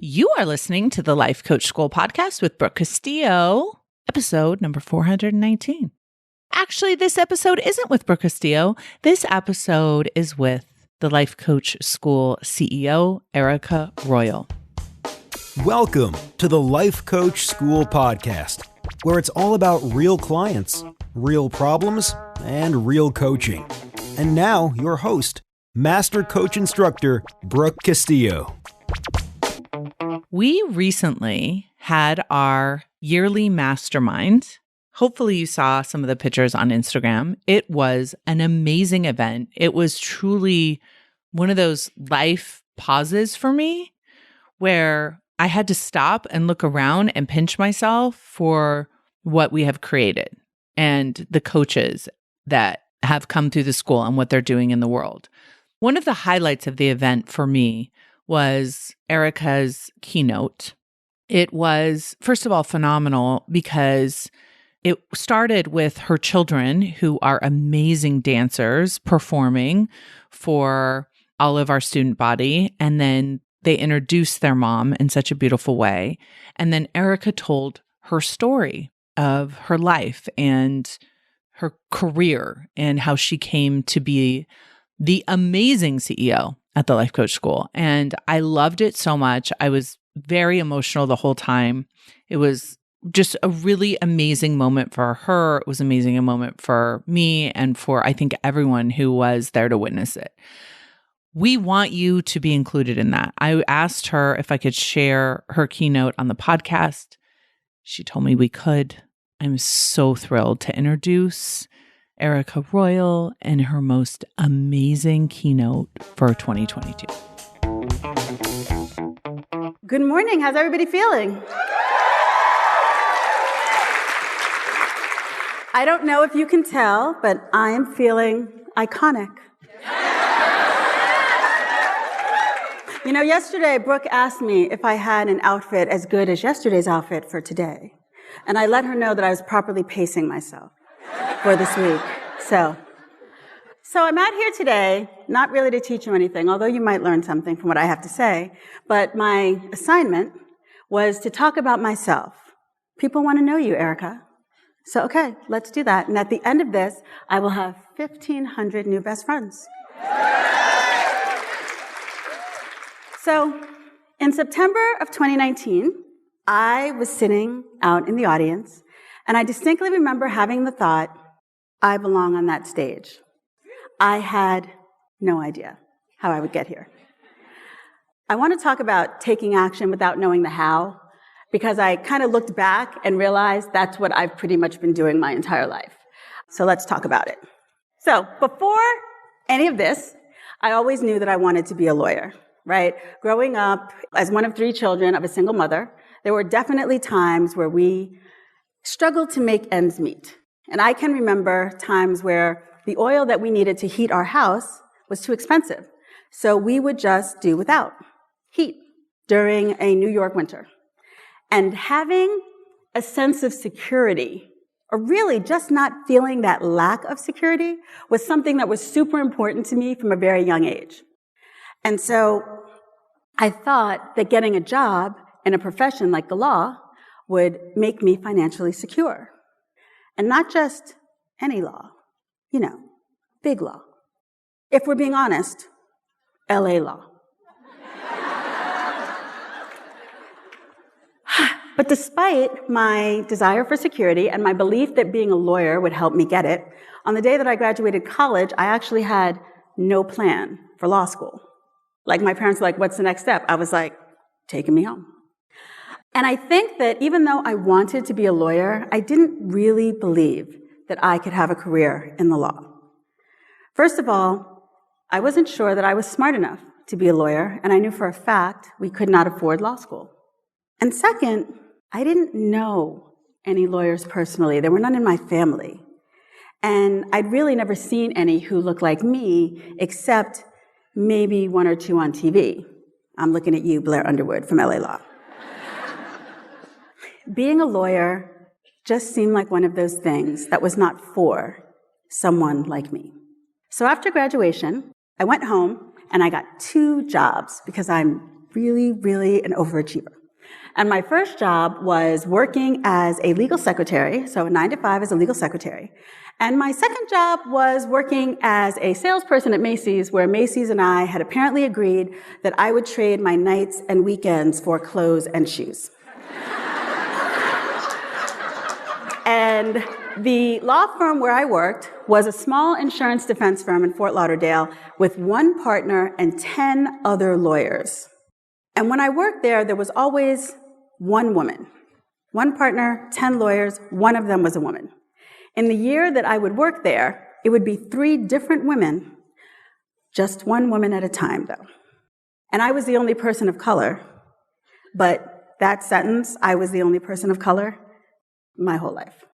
You are listening to the Life Coach School podcast with Brooke Castillo, episode number 419. Actually, this episode isn't with Brooke Castillo. This episode is with the Life Coach School CEO, Erika Royal. Welcome to the Life Coach School podcast, where it's all about real clients, real problems, and real coaching. And now, your host, Master Coach Instructor, Brooke Castillo. We recently had our yearly mastermind. Hopefully you saw some of the pictures on Instagram. It was an amazing event. It was truly one of those life pauses for me where I had to stop and look around and pinch myself for what we have created and the coaches that have come through the school and what they're doing in the world. One of the highlights of the event for me was Erika's keynote. It was, first of all, phenomenal because it started with her children, who are amazing dancers, performing for all of our student body. And then they introduced their mom in such a beautiful way. And then Erika told her story of her life and her career and how she came to be the amazing CEO at the Life Coach School. And I loved it so much. I was very emotional the whole time. It was just a really amazing moment for her. It was an amazing moment for me and for, I think, everyone who was there to witness it. We want you to be included in that. I asked her if I could share her keynote on the podcast. She told me we could. I'm so thrilled to introduce Erika Royal and her most amazing keynote for 2022. Good morning. How's everybody feeling? I don't know if you can tell, but I am feeling iconic. You know, yesterday, Brooke asked me if I had an outfit as good as yesterday's outfit for today. And I let her know that I was properly pacing myself for this week. So I'm out here today, not really to teach you anything, although you might learn something from what I have to say, but my assignment was to talk about myself. People want to know you, Erika. So, okay, let's do that. And at the end of this, I will have 1,500 new best friends. So, in September of 2019, I was sitting out in the audience, and I distinctly remember having the thought, I belong on that stage. I had no idea how I would get here. I want to talk about taking action without knowing the how, because I kind of looked back and realized that's what I've pretty much been doing my entire life. So let's talk about it. So before any of this, I always knew that I wanted to be a lawyer, right? Growing up as one of 3 children of a single mother, there were definitely times where we struggled to make ends meet. And I can remember times where the oil that we needed to heat our house was too expensive. So we would just do without heat during a New York winter. And having a sense of security, or really just not feeling that lack of security, was something that was super important to me from a very young age. And so I thought that getting a job in a profession like the law would make me financially secure. And not just any law, you know, big law. If we're being honest, LA law. But despite my desire for security and my belief that being a lawyer would help me get it, on the day that I graduated college, I actually had no plan for law school. Like, my parents were like, what's the next step? I was like, taking me home. And I think that even though I wanted to be a lawyer, I didn't really believe that I could have a career in the law. First of all, I wasn't sure that I was smart enough to be a lawyer, and I knew for a fact we could not afford law school. And second, I didn't know any lawyers personally. There were none in my family. And I'd really never seen any who looked like me, except maybe 1 or 2 on TV. I'm looking at you, Blair Underwood from LA Law. Being a lawyer just seemed like one of those things that was not for someone like me. So after graduation, I went home and I got 2 jobs because I'm really an overachiever. And my first job was working as a legal secretary, so 9 to 5 as a legal secretary. And my second job was working as a salesperson at Macy's, where Macy's and I had apparently agreed that I would trade my nights and weekends for clothes and shoes. And the law firm where I worked was a small insurance defense firm in Fort Lauderdale with 1 partner and 10 other lawyers. And when I worked there, there was always 1 woman. 1 partner, 10 lawyers, 1 of them was a woman. In the year that I would work there, it would be 3 different women, just 1 woman at a time, though. And I was the only person of color, but that sentence, I was the only person of color, my whole life.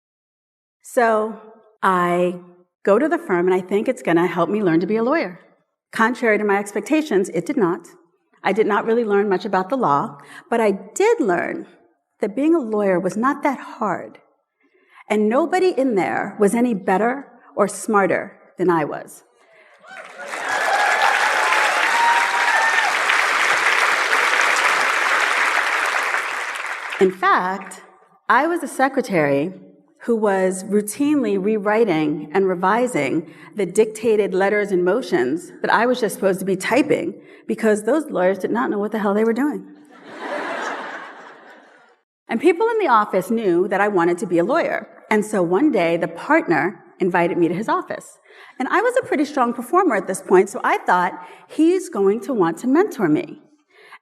So I go to the firm, and I think it's going to help me learn to be a lawyer. Contrary to my expectations, it did not. I did not really learn much about the law, but I did learn that being a lawyer was not that hard. And nobody in there was any better or smarter than I was. In fact, I was a secretary who was routinely rewriting and revising the dictated letters and motions that I was just supposed to be typing because those lawyers did not know what the hell they were doing. And people in the office knew that I wanted to be a lawyer. And so one day, the partner invited me to his office. And I was a pretty strong performer at this point, so I thought, he's going to want to mentor me.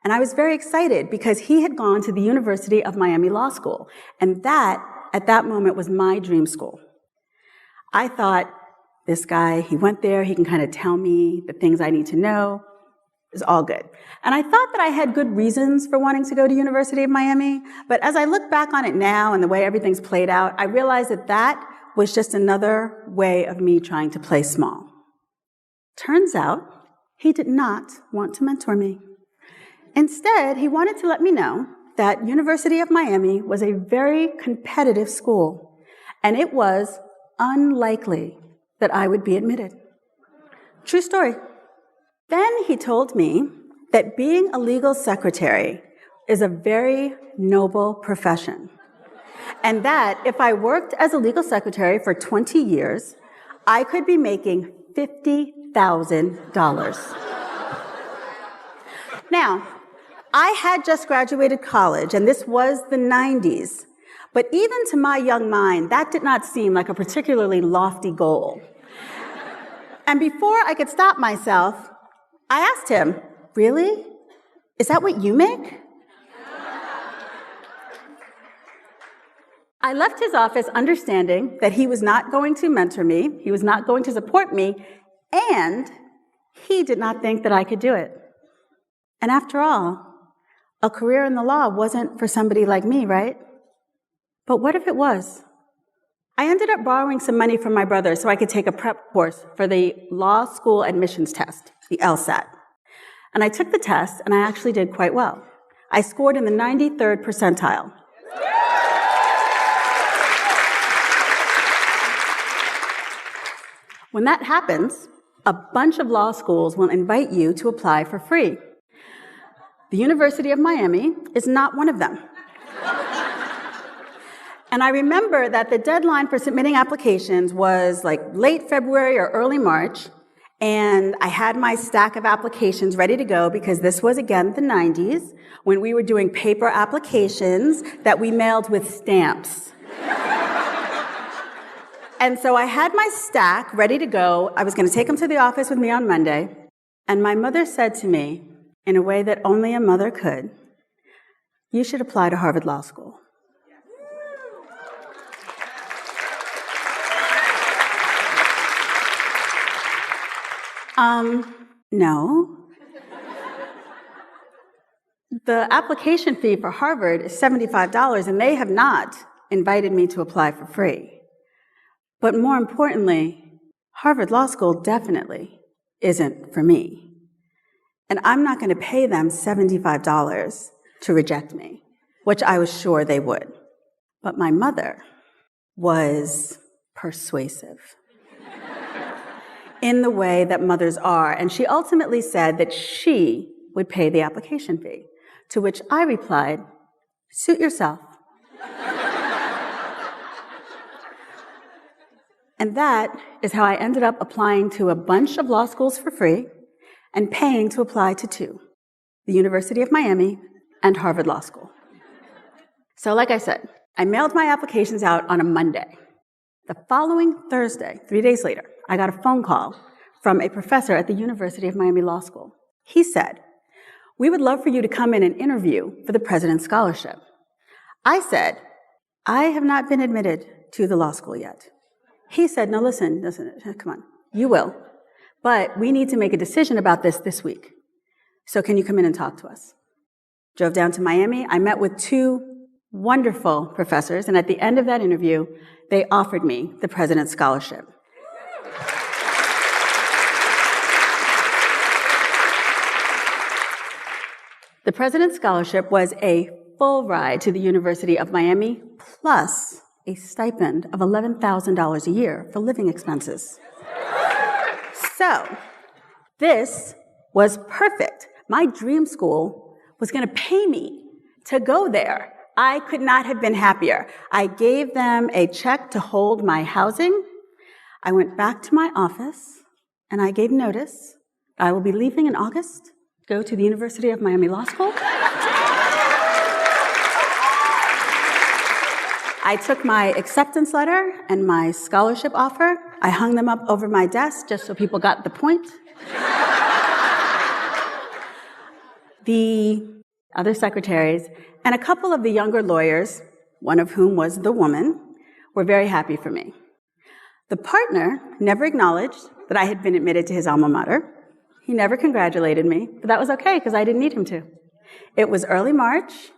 And I was very excited because he had gone to the University of Miami Law School. And that, at that moment, was my dream school. I thought, this guy, he went there, he can kind of tell me the things I need to know. It's all good. And I thought that I had good reasons for wanting to go to University of Miami, but as I look back on it now and the way everything's played out, I realized that that was just another way of me trying to play small. Turns out, he did not want to mentor me. Instead, he wanted to let me know that University of Miami was a very competitive school, and it was unlikely that I would be admitted. True story. Then he told me that being a legal secretary is a very noble profession, and that if I worked as a legal secretary for 20 years, I could be making $50,000. Now, I had just graduated college, and this was the 90s, but even to my young mind, that did not seem like a particularly lofty goal. And before I could stop myself, I asked him, really? Is that what you make? I left his office understanding that he was not going to mentor me, he was not going to support me, and he did not think that I could do it. And after all, a career in the law wasn't for somebody like me, right? But what if it was? I ended up borrowing some money from my brother so I could take a prep course for the law school admissions test, the LSAT. And I took the test, and I actually did quite well. I scored in the 93rd percentile. When that happens, a bunch of law schools will invite you to apply for free. The University of Miami is not one of them. And I remember that the deadline for submitting applications was like late February or early March, and I had my stack of applications ready to go because this was, again, the 90s, when we were doing paper applications that we mailed with stamps. And so I had my stack ready to go. I was going to take them to the office with me on Monday, and my mother said to me, in a way that only a mother could, you should apply to Harvard Law School. No. The application fee for Harvard is $75, and they have not invited me to apply for free. But more importantly, Harvard Law School definitely isn't for me. And I'm not going to pay them $75 to reject me, which I was sure they would. But my mother was persuasive in the way that mothers are. And she ultimately said that she would pay the application fee, to which I replied, "Suit yourself." And that is how I ended up applying to a bunch of law schools for free and paying to apply to two, the University of Miami and Harvard Law School. So like I said, I mailed my applications out on a Monday. The following Thursday, 3 days later, I got a phone call from a professor at the University of Miami Law School. He said, "We would love for you to come in and interview for the President's Scholarship." I said, "I have not been admitted to the law school yet." He said, "No, listen, come on, you will. But we need to make a decision about this week. So can you come in and talk to us?" Drove down to Miami. I met with two wonderful professors, and at the end of that interview, they offered me the President's Scholarship. The President's Scholarship was a full ride to the University of Miami, plus a stipend of $11,000 a year for living expenses. So, this was perfect. My dream school was going to pay me to go there. I could not have been happier. I gave them a check to hold my housing. I went back to my office, and I gave notice. I will be leaving in August, go to the University of Miami Law School. I took my acceptance letter and my scholarship offer. I hung them up over my desk just so people got the point. The other secretaries and a couple of the younger lawyers, one of whom was the woman, were very happy for me. The partner never acknowledged that I had been admitted to his alma mater. He never congratulated me, but that was okay because I didn't need him to. It was early March.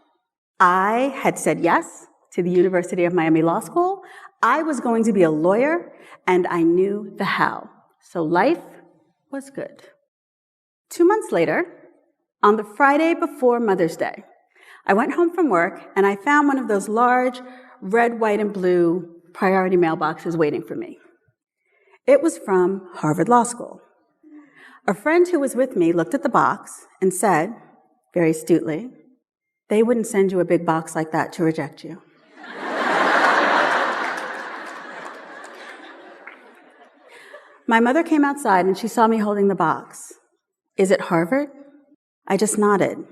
I had said yes to the University of Miami Law School. I was going to be a lawyer, and I knew the how. So life was good. 2 months later, on the Friday before Mother's Day, I went home from work, and I found one of those large red, white, and blue priority mailboxes waiting for me. It was from Harvard Law School. A friend who was with me looked at the box and said, very astutely, "They wouldn't send you a big box like that to reject you." My mother came outside and she saw me holding the box. "Is it Harvard?" I just nodded.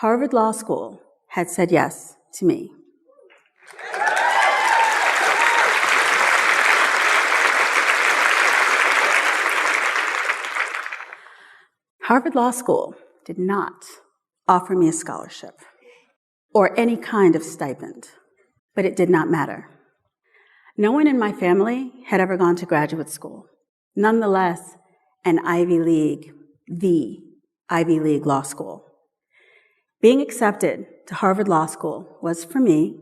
Harvard Law School had said yes to me. Harvard Law School did not offer me a scholarship or any kind of stipend, but it did not matter. No one in my family had ever gone to graduate school. Nonetheless, an Ivy League, the Ivy League law school. Being accepted to Harvard Law School was, for me,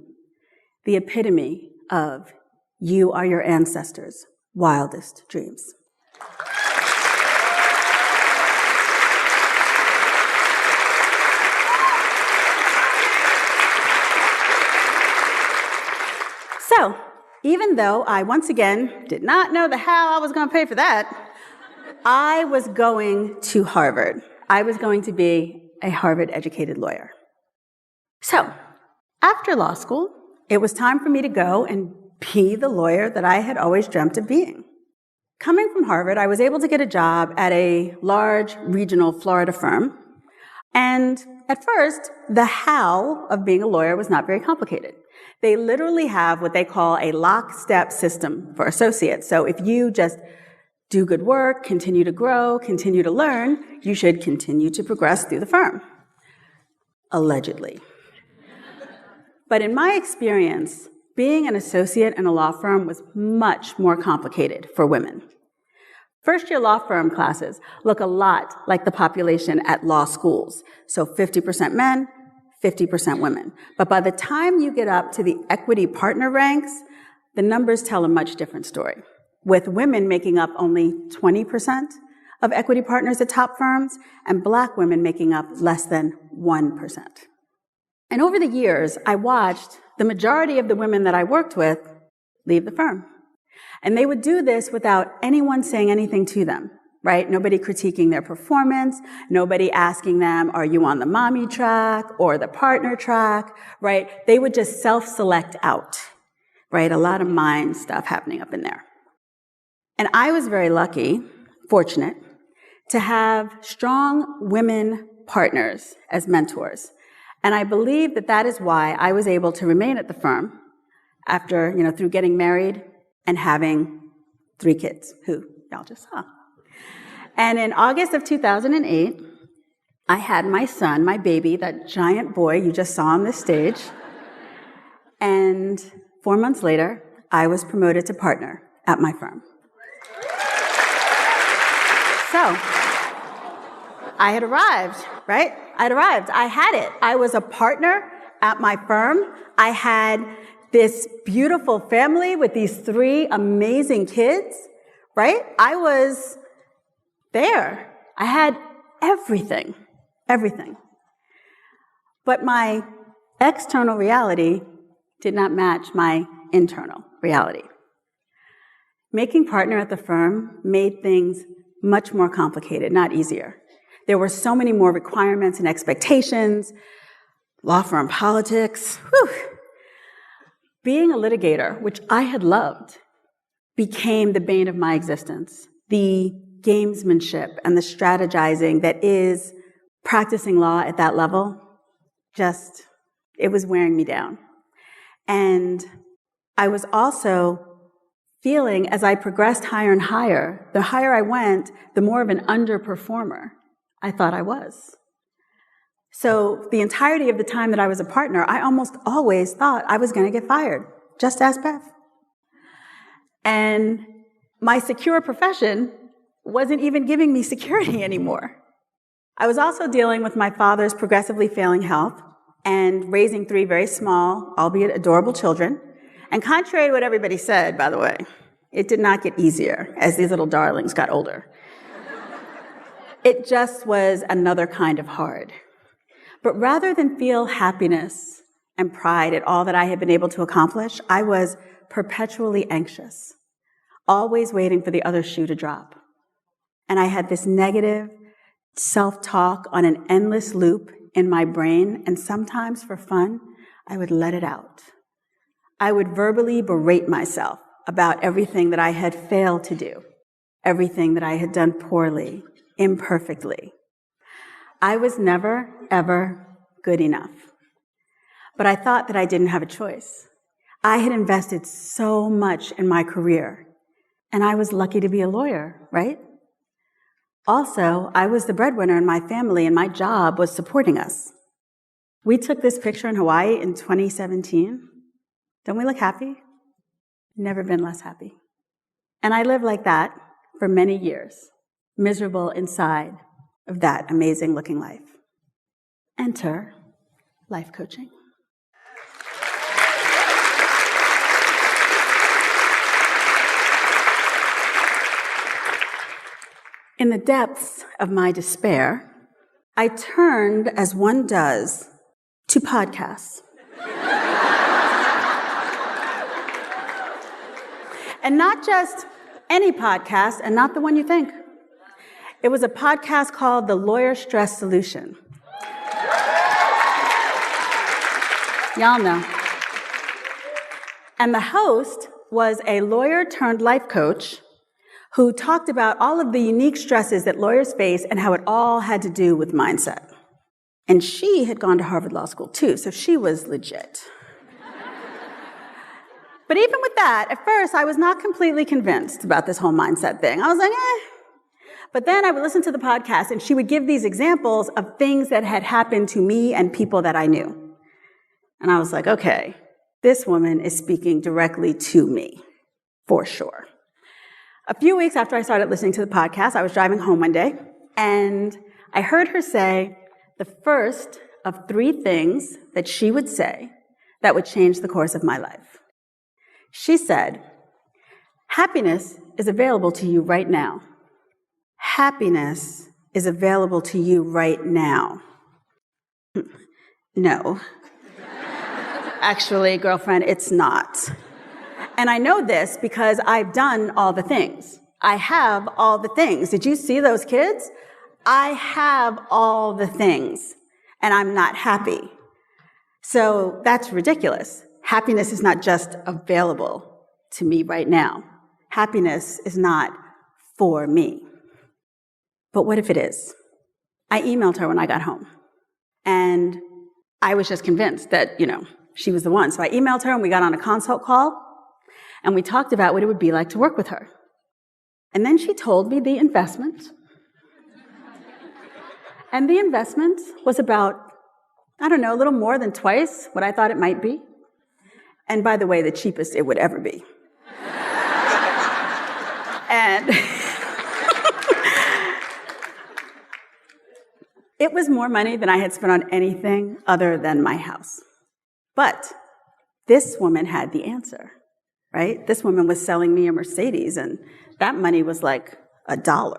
the epitome of you are your ancestors' wildest dreams. So, even though I once again did not know the how I was going to pay for that, I was going to Harvard. I was going to be a Harvard-educated lawyer. So, after law school, it was time for me to go and be the lawyer that I had always dreamt of being. Coming from Harvard, I was able to get a job at a large regional Florida firm. And at first, the how of being a lawyer was not very complicated. They literally have what they call a lockstep system for associates. So if you just do good work, continue to grow, continue to learn, you should continue to progress through the firm. Allegedly. But in my experience, being an associate in a law firm was much more complicated for women. First-year law firm classes look a lot like the population at law schools. So 50% men, 50% women. But by the time you get up to the equity partner ranks, the numbers tell a much different story, with women making up only 20% of equity partners at top firms and Black women making up less than 1%. And over the years, I watched the majority of the women that I worked with leave the firm. And they would do this without anyone saying anything to them. right? Nobody critiquing their performance, nobody asking them, are you on the mommy track or the partner track, right? They would just self-select out, right? A lot of mind stuff happening up in there. And I was very lucky, fortunate, to have strong women partners as mentors. And I believe that that is why I was able to remain at the firm after, through getting married and having 3 kids, who y'all just saw. And in August of 2008, I had my son, my baby, that giant boy you just saw on this stage. And 4 months later, I was promoted to partner at my firm. So, I had arrived, right? I had it. I was a partner at my firm. I had this beautiful family with these 3 amazing kids, right? I was there. I had everything. But my external reality did not match my internal reality. Making partner at the firm made things much more complicated, not easier. There were so many more requirements and expectations, law firm politics. Whew. Being a litigator, which I had loved, became the bane of my existence. The gamesmanship and the strategizing that is practicing law at that level, it was wearing me down. And I was also feeling, as I progressed higher and higher, the higher I went, the more of an underperformer I thought I was. So the entirety of the time that I was a partner, I almost always thought I was going to get fired. Just ask Beth. And my secure profession wasn't even giving me security anymore. I was also dealing with my father's progressively failing health and raising 3 very small, albeit adorable children. And contrary to what everybody said, by the way, it did not get easier as these little darlings got older. It just was another kind of hard. But rather than feel happiness and pride at all that I had been able to accomplish, I was perpetually anxious, always waiting for the other shoe to drop. And I had this negative self-talk on an endless loop in my brain, and sometimes for fun, I would let it out. I would verbally berate myself about everything that I had failed to do, everything that I had done poorly, imperfectly. I was never, ever good enough. But I thought that I didn't have a choice. I had invested so much in my career, and I was lucky to be a lawyer, right? Also, I was the breadwinner in my family, and my job was supporting us. We took this picture in Hawaii in 2017. Don't we look happy? Never been less happy. And I lived like that for many years, miserable inside of that amazing-looking life. Enter life coaching. In the depths of my despair, I turned, as one does, to podcasts. And not just any podcast, and not the one you think. It was a podcast called The Lawyer Stress Solution. Y'all know. And the host was a lawyer turned life coach who talked about all of the unique stresses that lawyers face and how it all had to do with mindset. And she had gone to Harvard Law School too, so she was legit. But even with that, at first, I was not completely convinced about this whole mindset thing. I was like, But then I would listen to the podcast, and she would give these examples of things that had happened to me and people that I knew. And I was like, okay, this woman is speaking directly to me, for sure. A few weeks after I started listening to the podcast, I was driving home one day, and I heard her say the first of 3 things that she would say that would change the course of my life. She said, happiness is available to you right now. Happiness is available to you right now. No. Actually, girlfriend, it's not. And I know this because I've done all the things. I have all the things. Did you see those kids? I have all the things, and I'm not happy. So that's ridiculous. Happiness is not just available to me right now. Happiness is not for me. But what if it is? I emailed her when I got home, and I was just convinced that, she was the one. So I emailed her, and we got on a consult call, and we talked about what it would be like to work with her. And then she told me the investment. And the investment was about, a little more than twice what I thought it might be. And by the way, the cheapest it would ever be. And it was more money than I had spent on anything other than my house. But this woman had the answer, right? This woman was selling me a Mercedes, and that money was like $1.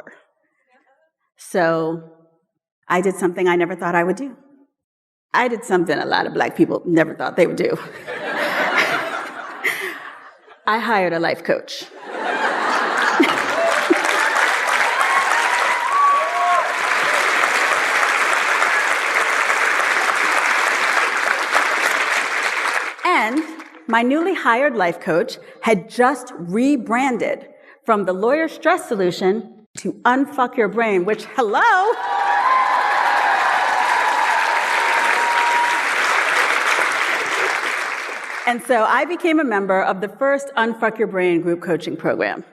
So I did something I never thought I would do. I did something a lot of Black people never thought they would do. I hired a life coach. And my newly hired life coach had just rebranded from the Lawyer Stress Solution to Unfuck Your Brain, which, hello? And so I became a member of the first Unfuck Your Brain group coaching program.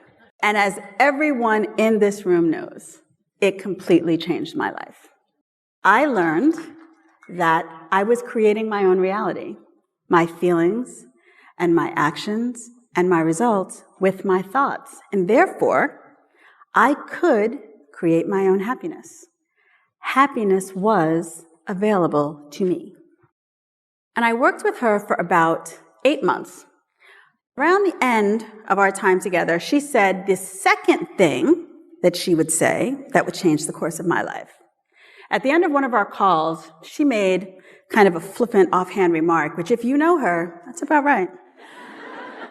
And as everyone in this room knows, it completely changed my life. I learned that I was creating my own reality, my feelings and my actions and my results with my thoughts. And therefore, I could create my own happiness. Happiness was available to me. And I worked with her for about 8 months. Around the end of our time together, she said the second thing that she would say that would change the course of my life. At the end of one of our calls, she made kind of a flippant, offhand remark, which if you know her, that's about right,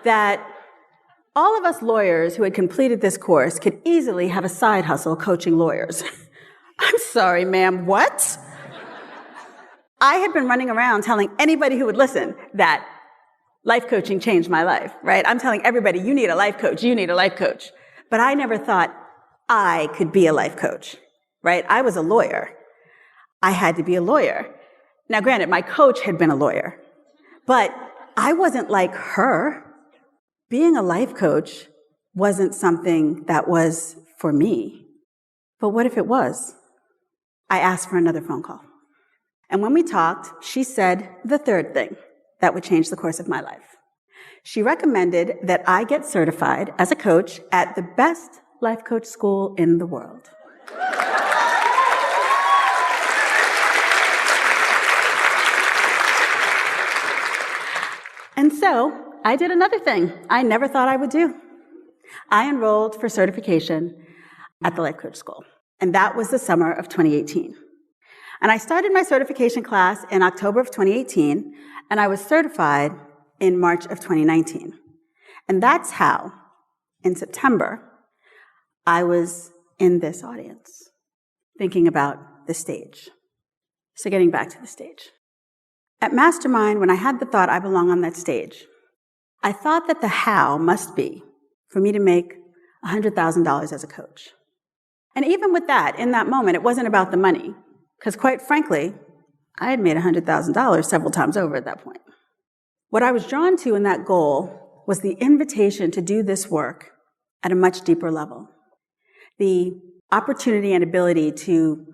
that all of us lawyers who had completed this course could easily have a side hustle coaching lawyers. I'm sorry, ma'am, what? I had been running around telling anybody who would listen that life coaching changed my life, right? I'm telling everybody, you need a life coach, you need a life coach. But I never thought I could be a life coach, right? I was a lawyer. I had to be a lawyer. Now, granted, my coach had been a lawyer, but I wasn't like her. Being a life coach wasn't something that was for me. But what if it was? I asked for another phone call. And when we talked, she said the third thing that would change the course of my life. She recommended that I get certified as a coach at the best life coach school in the world. And so I did another thing I never thought I would do. I enrolled for certification at the life coach school, and that was the summer of 2018. And I started my certification class in October of 2018, and I was certified in March of 2019. And that's how, in September, I was in this audience, thinking about the stage. So getting back to the stage. At Mastermind, when I had the thought I belong on that stage, I thought that the how must be for me to make $100,000 as a coach. And even with that, in that moment, it wasn't about the money, because quite frankly, I had made $100,000 several times over at that point. What I was drawn to in that goal was the invitation to do this work at a much deeper level. The opportunity and ability to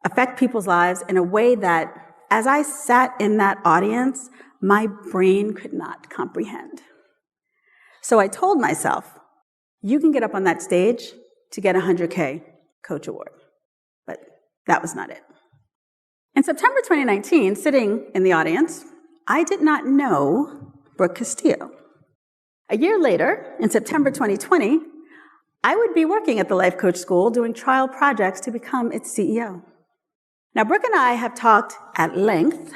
affect people's lives in a way that, as I sat in that audience, my brain could not comprehend. So I told myself, you can get up on that stage to get a $100K coach award. But that was not it. In September 2019, sitting in the audience, I did not know Brooke Castillo. A year later, in September 2020, I would be working at the Life Coach School doing trial projects to become its CEO. Now, Brooke and I have talked at length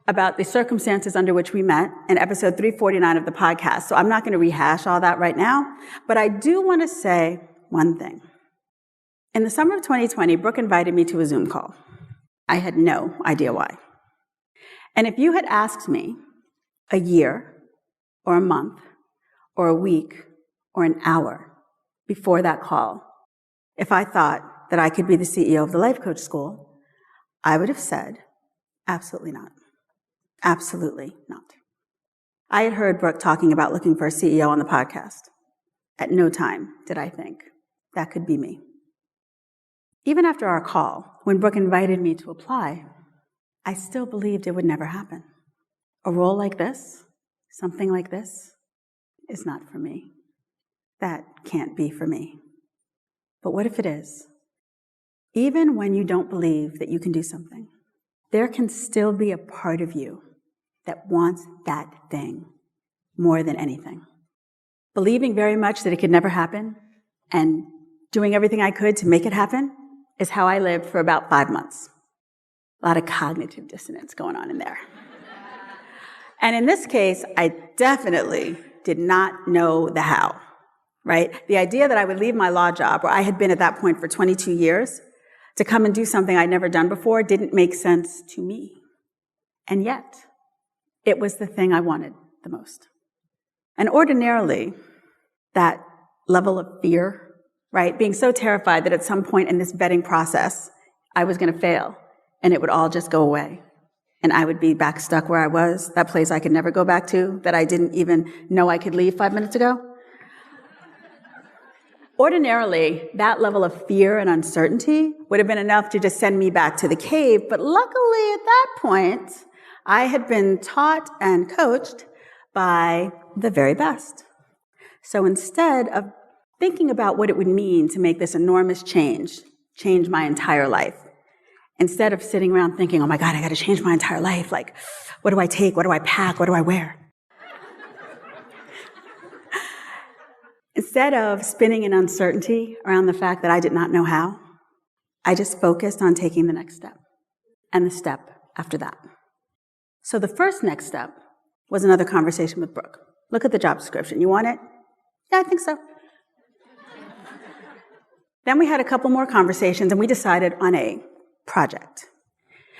about the circumstances under which we met in episode 349 of the podcast, so I'm not going to rehash all that right now, but I do want to say one thing. In the summer of 2020, Brooke invited me to a Zoom call. I had no idea why. And if you had asked me a year or a month or a week or an hour before that call, if I thought that I could be the CEO of the Life Coach School, I would have said, absolutely not. Absolutely not. I had heard Brooke talking about looking for a CEO on the podcast. At no time did I think that could be me. Even after our call, when Brooke invited me to apply, I still believed it would never happen. A role like this, something like this, is not for me. That can't be for me. But what if it is? Even when you don't believe that you can do something, there can still be a part of you that wants that thing more than anything. Believing very much that it could never happen and doing everything I could to make it happen is how I lived for about 5 months. A lot of cognitive dissonance going on in there. And in this case, I definitely did not know the how, right? The idea that I would leave my law job, where I had been at that point for 22 years, to come and do something I'd never done before didn't make sense to me. And yet, it was the thing I wanted the most. And ordinarily, that level of fear, right? Being so terrified that at some point in this vetting process, I was going to fail and it would all just go away. And I would be back stuck where I was, that place I could never go back to, that I didn't even know I could leave 5 minutes ago. Ordinarily, that level of fear and uncertainty would have been enough to just send me back to the cave. But luckily, at that point, I had been taught and coached by the very best. So instead of thinking about what it would mean to make this enormous change my entire life, instead of sitting around thinking, oh my God, I got to change my entire life. Like, what do I take? What do I pack? What do I wear? Instead of spinning in uncertainty around the fact that I did not know how, I just focused on taking the next step and the step after that. So the first next step was another conversation with Brooke. Look at the job description. You want it? Yeah, I think so. Then we had a couple more conversations and we decided on a project.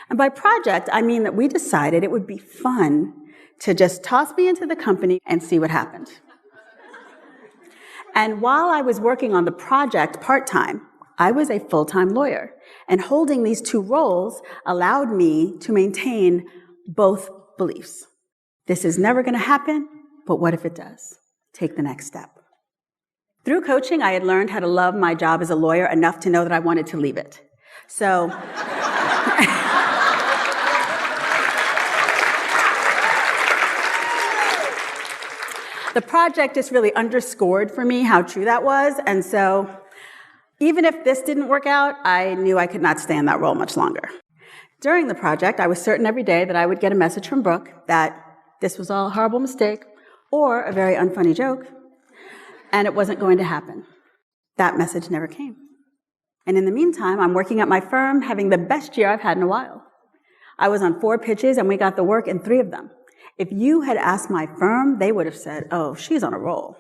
And by project, I mean that we decided it would be fun to just toss me into the company and see what happened. And while I was working on the project part-time, I was a full-time lawyer. And holding these two roles allowed me to maintain both beliefs. This is never going to happen, but what if it does? Take the next step. Through coaching, I had learned how to love my job as a lawyer enough to know that I wanted to leave it. So the project just really underscored for me how true that was. And so even if this didn't work out, I knew I could not stay in that role much longer. During the project, I was certain every day that I would get a message from Brooke that this was all a horrible mistake or a very unfunny joke, and it wasn't going to happen. That message never came. And in the meantime, I'm working at my firm, having the best year I've had in a while. I was on 4 pitches, and we got the work in 3 of them. If you had asked my firm, they would have said, oh, she's on a roll.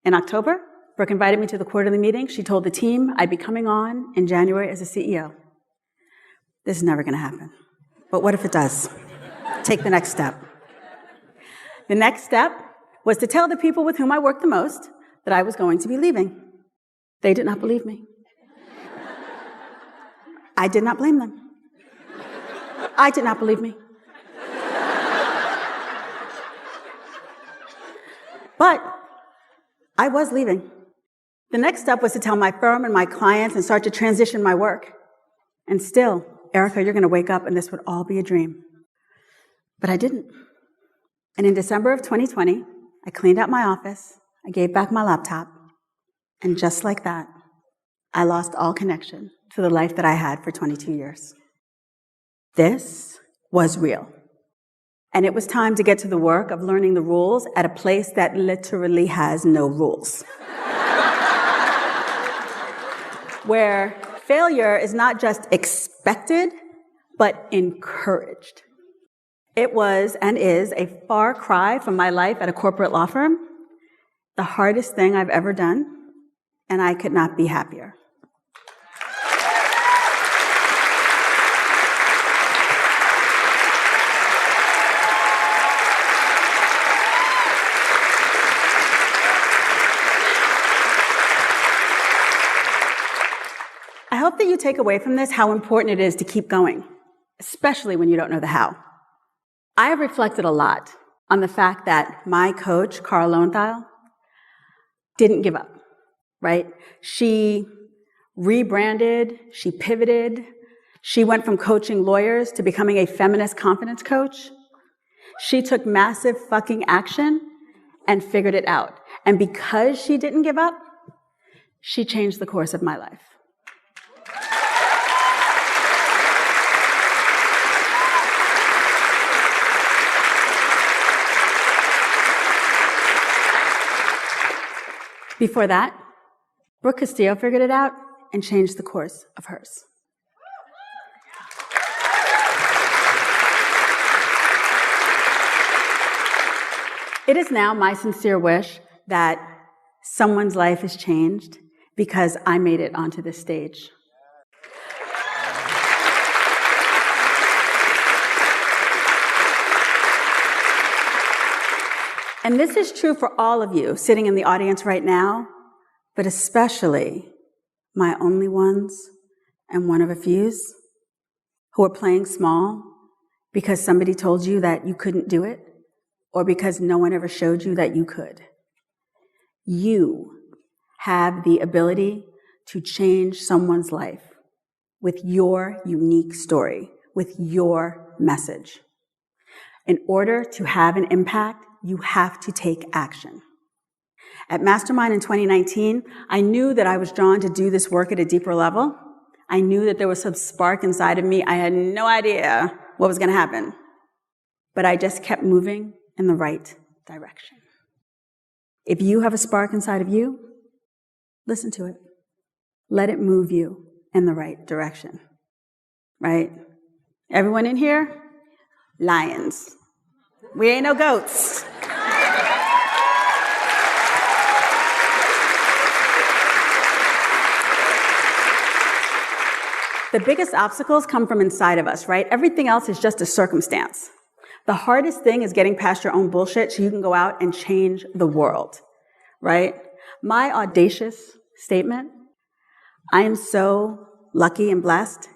In October, Brooke invited me to the quarterly meeting. She told the team I'd be coming on in January as a CEO. This is never going to happen. But what if it does? Take the next step. The next step was to tell the people with whom I worked the most that I was going to be leaving. They did not believe me. I did not blame them. I did not believe me. But I was leaving. The next step was to tell my firm and my clients and start to transition my work. And still, Erika, you're going to wake up and this would all be a dream. But I didn't. And in December of 2020, I cleaned out my office, I gave back my laptop, and just like that, I lost all connection to the life that I had for 22 years. This was real. And it was time to get to the work of learning the rules at a place that literally has no rules. Where failure is not just expected, but encouraged. It was and is a far cry from my life at a corporate law firm, the hardest thing I've ever done, and I could not be happier. I hope that you take away from this how important it is to keep going, especially when you don't know the how. I have reflected a lot on the fact that my coach, Carl Lowenthal, didn't give up, right? She rebranded, she pivoted, she went from coaching lawyers to becoming a feminist confidence coach. She took massive fucking action and figured it out. And because she didn't give up, she changed the course of my life. Before that, Brooke Castillo figured it out and changed the course of hers. It is now my sincere wish that someone's life is changed because I made it onto this stage. And this is true for all of you sitting in the audience right now, but especially my only ones and one of a fews who are playing small because somebody told you that you couldn't do it or because no one ever showed you that you could. You have the ability to change someone's life with your unique story, with your message. In order to have an impact, you have to take action. At Mastermind in 2019, I knew that I was drawn to do this work at a deeper level. I knew that there was some spark inside of me. I had no idea what was going to happen. But I just kept moving in the right direction. If you have a spark inside of you, listen to it. Let it move you in the right direction. Right? Everyone in here? Lions. We ain't no goats. The biggest obstacles come from inside of us, right? Everything else is just a circumstance. The hardest thing is getting past your own bullshit so you can go out and change the world, right? My audacious statement, I am so lucky and blessed,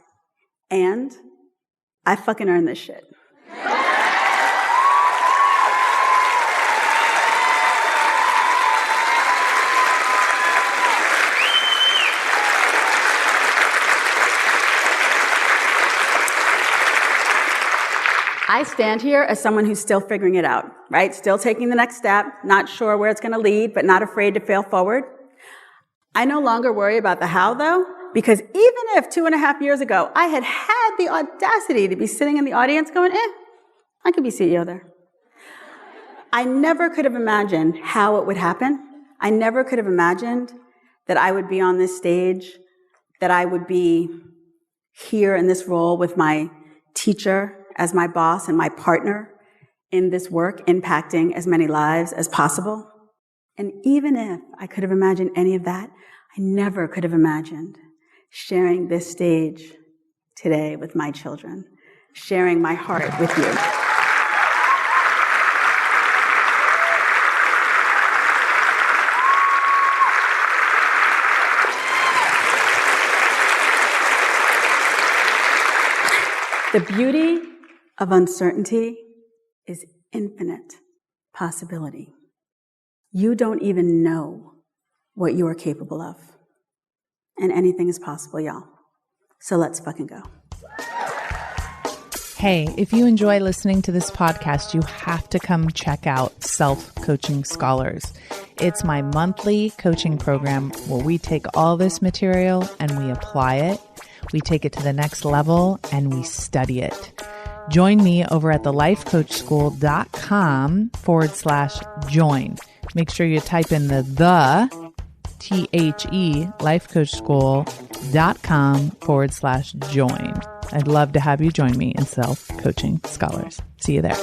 and I fucking earned this shit. I stand here as someone who's still figuring it out, right? Still taking the next step, not sure where it's going to lead, but not afraid to fail forward. I no longer worry about the how, though, because even if 2.5 years ago I had had the audacity to be sitting in the audience going, I could be CEO there. I never could have imagined how it would happen. I never could have imagined that I would be on this stage, that I would be here in this role with my teacher as my boss and my partner in this work, impacting as many lives as possible. And even if I could have imagined any of that, I never could have imagined sharing this stage today with my children, sharing my heart with you. The beauty of uncertainty is infinite possibility. You don't even know what you are capable of. And anything is possible, y'all. So let's fucking go. Hey, if you enjoy listening to this podcast, you have to come check out Self-Coaching Scholars. It's my monthly coaching program where we take all this material and we apply it. We take it to the next level and we study it. Join me over at thelifecoachschool.com/join. Make sure you type in the lifecoachschool.com/join. I'd love to have you join me in Self-Coaching Scholars. See you there.